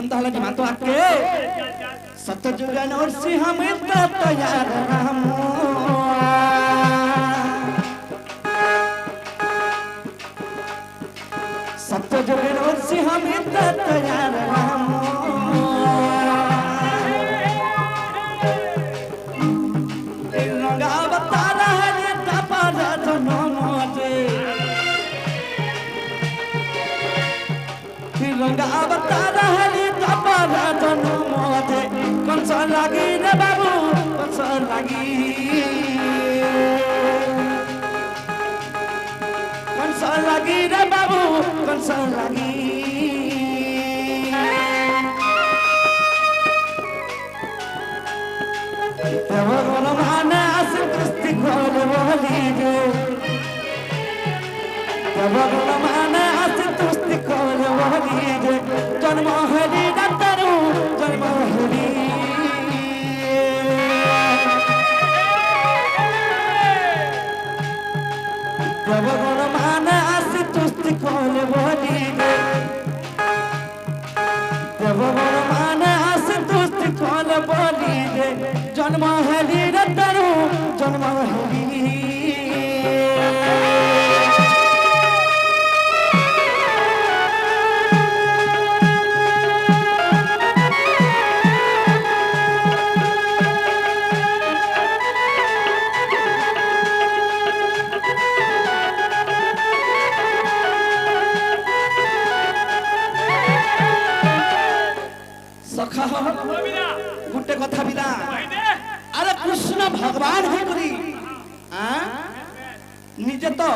ताहले जी मातो आके सतजुग नरसिंह मित्र तैयार राम सतजुग नरसिंह मित्र तैयार राम रंगा अवतार है तपर जनम जे रंगा अवतार है तपर जनम जे कंस लागी रे बाबू कंस लागी कंस लागी रे बाबू कंस लागी देवगण माने आसे कुस्ती खोल बोली रे देवगण माने आसे कुस्ती खोल बोली रे जन्म हरि डतरू जन्म हरि देवगण माने आसे कुस्ती खोल बोली रे देवगण माने आसे कुस्ती खोल बोली रे जन्म हरि रतरू जन्म हरि सखा गुटे कथा बिना अरे कृष्ण भगवान है करी निजे तो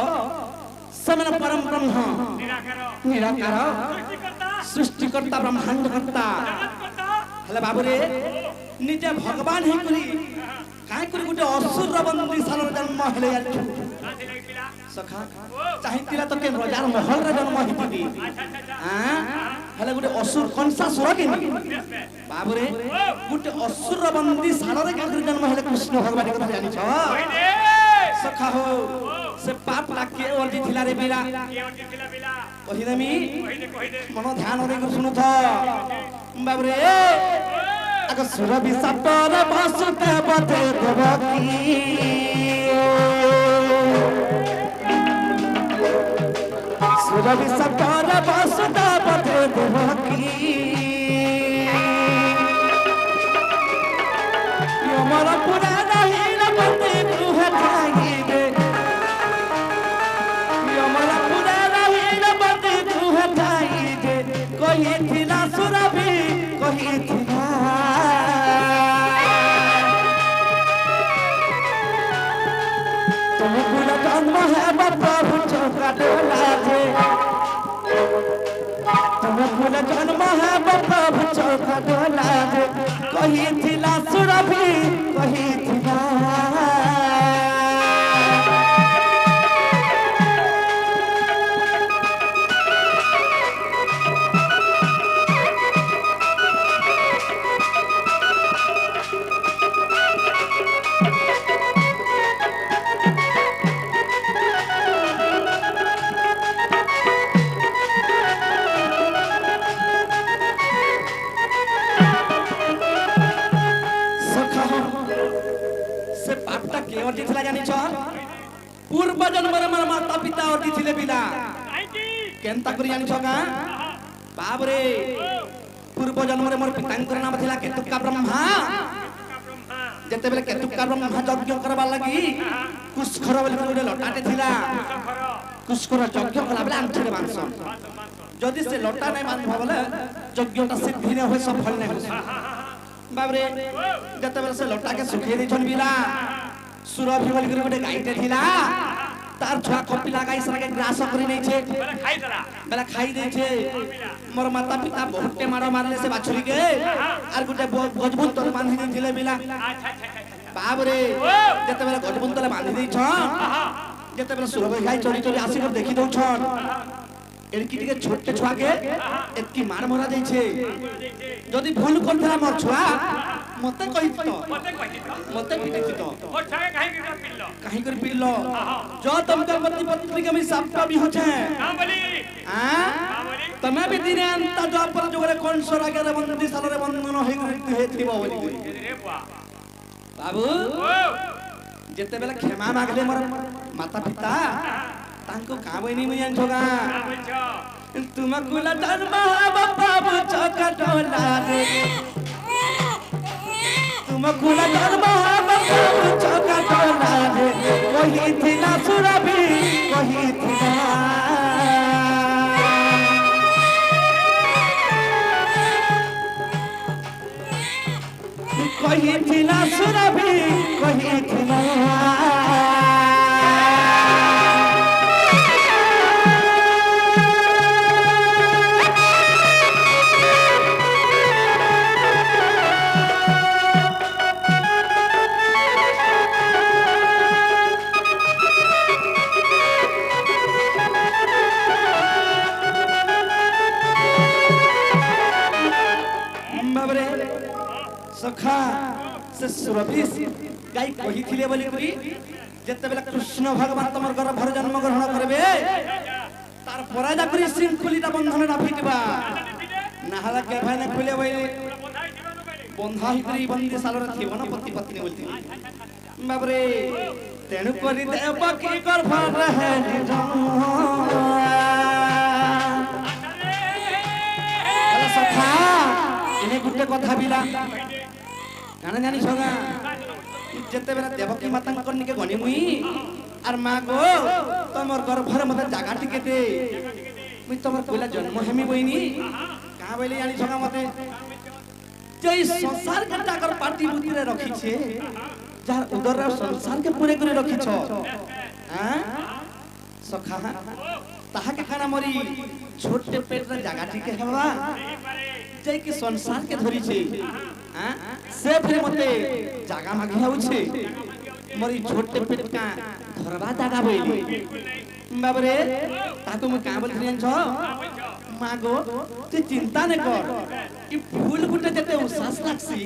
समन परम ब्रह्म निराकार सृष्टिकर्ता ब्रह्मांडकर्ता हेले बाबू रे निजे भगवान है करी काहे करी गुटे असुर बंदी साल जन्म हेले सखा चाहितिला तो के राजार महल रे जन्म हितिबी हेले गुटे असुर कंसा सुर के बाबू रे गुटे असुर बंदी साल रे के जन्म हेले कृष्ण भगवान के जानि छ सखा हो से पाप लाके ओलदी थिला रे बीरा के ओलदी थिला बीरा कहि देमी मनो ध्यान रे सुनु था बाबू रे अगर सुर विसपर वासुदेव देवकी सुर विसपर वासुदेव देवकी यमर पुरा रही रपति गृह जाइबे यमर पुरा रही रपति गृह जाइबे कहि थिला सुरभि कहि थिला तुम कुल जन्म है प्रभु चौका डोला जे तुम कुल जन्म है प्रभु चौका डोला जे कही थिला सुरभि कही थिला पूर्व जन्म रे मार माता पिता ओटी थिले बिना केनता करी जानि छगा बाप रे पूर्व जन्म रे मोर पितांकर नाम थिला केतुका ब्रह्मा जते बेले केतुका ब्रह्मा यज्ञ करबा लागि कुशखर बेले गोटे लटाटे थिला कुशखर यज्ञ कला बेले आंठरे मांस जदि से लटा नै मान भबले यज्ञटा सिद्धि नै होय सफल नै होय बाप रे जते बेले से लटा के सुखे दै छन बिला सुरभि बोल कर गोटे गाईटे थिला तार छुआ कपिला गाई सरा के ग्रास करी नै छे बेला खाई दै छे मोर माता पिता बहुते मारो मारले से बाछुरी के आर गोटे गजबुन तले बांधी दै थिले बिला बाप रे जते बेला गजबुन तले बांधी दै छ जते बेला सुरभि गाई चोरी चोरी आसी कर देखि दउ छ এরকি টিকে ছোট ছুয়াকে এতকি মার মরা যাইছে যদি ভুল করতলা মোর ছুয়া মতে কইত মতে পিটিত ओ छागे काहे के पिल्लो जो तुमका पति पत्नी के मी सबका भी होछे का बोली हां तमे भी दिने अंत द्वापर जोगरे कोन सोरा के बंदी सालरे बंधन होई हेथिबो बोली रे बुआ बाबू जेते बेला क्षमा मागले मोर माता पिता तांको का बहिनी मुई आनछोगा तुमको ला धर्म बाबू चकटोला रे तुमको ला धर्म बाबू चकटोला रे वही थिला सुरभि वही थिला वही थिला सुरभि वही थिला सखा से सुरभि गाई कही थिले बोली करी जेते बेला कृष्ण भगवान तमर घर भर जन्म ग्रहण करबे तार पराजा करी श्रृंखलिता बंधनटा फिटबा नाहला के भाई ने खुले बोली बंधा हितरी बंदी सालर थिबो न पति पत्नी बोलती बाबरे तेनु करी देव की गर्भ रहे अरे सखा इने गुटे कथा बिला काना जानी सोगा जेते बेला देवकी माता कन्नी के गनी मुई आर मां को तमर गर्भर मते जागा टिके दे मुई तमर कोला जन्म हेमी बहिनी का बोली जानी सोगा मते जई संसार के टाकर पाटी बुतिरे रखी छे जार उदर संसार के पूरे करे रखी छ हां सखा ताहा के खाना मरी छोटे पेट रे जागा टिके हेबा जई के संसार के धरी छे हां से फिर मते जागा मागी होउछे मोरी छोटे पेट का धरबा जागा बोली बाबरे ताको म का बोलथि जान छ मागो तू चिंता न कर ई फूल गुटे जेते उसास लागसी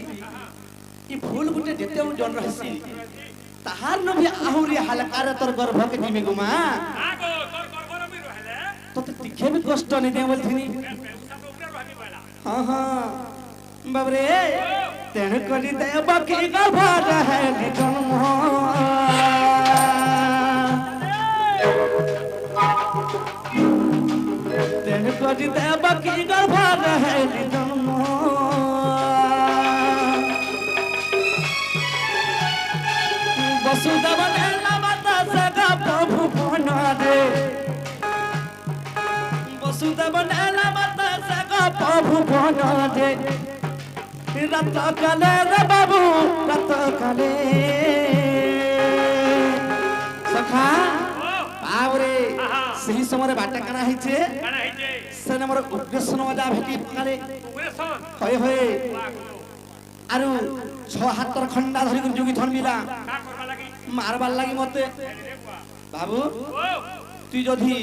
ई फूल गुटे जेते जन रहसी ताहार न भी आहुरी हलकार तोर गर्भ के जिमे गुमा आगो तोर गर्भ भी रहले तो तिखे भी कष्ट नहीं दे बोलथिनी हां हां बाबरे तेन करी देव की गर्भ रहे जन्म तेन करी देव की गर्भ रहे जन्म वसुदेव नेला माता सगा प्रभु बना दे वसुदेव नेला माता सगा प्रभु बना दे रत काले रे बाबू रत काले सखा बाबरे सही समय बाटा काना हिचे से हमर उग्रसन मजा भेटी काले होय होय आरु छ हातर खंडा धरि जोगी धन मिला मारबार लागी मते बाबू तू जदी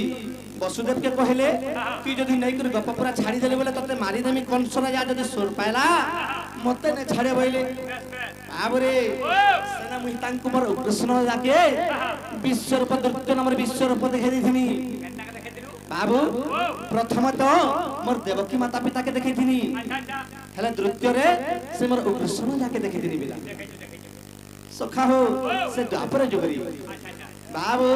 वसुदेव के कहले तू जदी नै कर गप पूरा छाड़ी देले बोले तते मारी देमी कंसरा या जदी सुर पाइला मते ने छाड़े बोले बाबरे सेना मुहि तांकु मोर उग्रसन जाके विश्वरूप दृत्य नंबर विश्वरूप देखे दिथिनी बाबू प्रथम तो मोर देवकी माता पिता के देखैथिनी हेले दृत्य रे से मोर उग्रसन जाके देखैथिनी बिला सखा हो से द्वापर जोगरी बाबू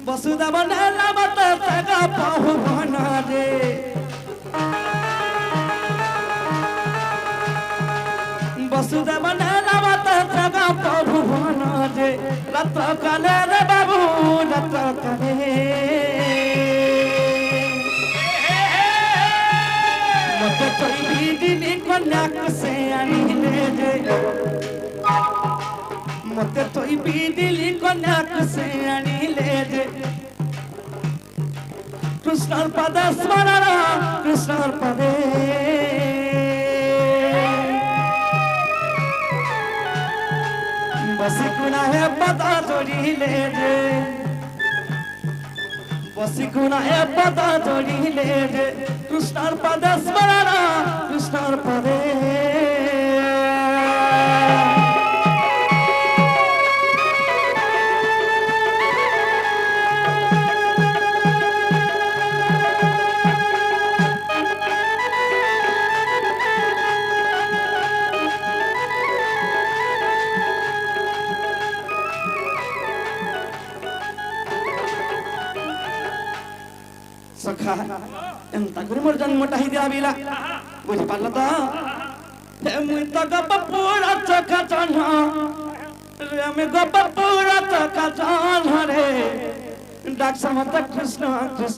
वसुदेव नेला माता सगा प्रभु बना दे वसुदेव नेला माता सगा प्रभु बना दे रत काले रे बाबू रत काले मते कोई दिनी कन्या से आनी ले दे मते तोई बीदिली कन्या से आनी ले दे कृष्ण पद स्मरण कृष्ण पदे बस गुना है पता जोड़ी ले दे বসিকুনা এ পদ জড়িলে রে কৃষ্ণর পদ স্মরণ কৃষ্ণর পদে সখা এন্তা করে মোর জন্মটা হি দিয়াবিলা বুঝি পারল তো হে মুই তো গপপুরা চকা চন্হ রে আমি গপপুরা চকা চন্হ রে ডাক সমত কৃষ্ণ কৃষ্ণ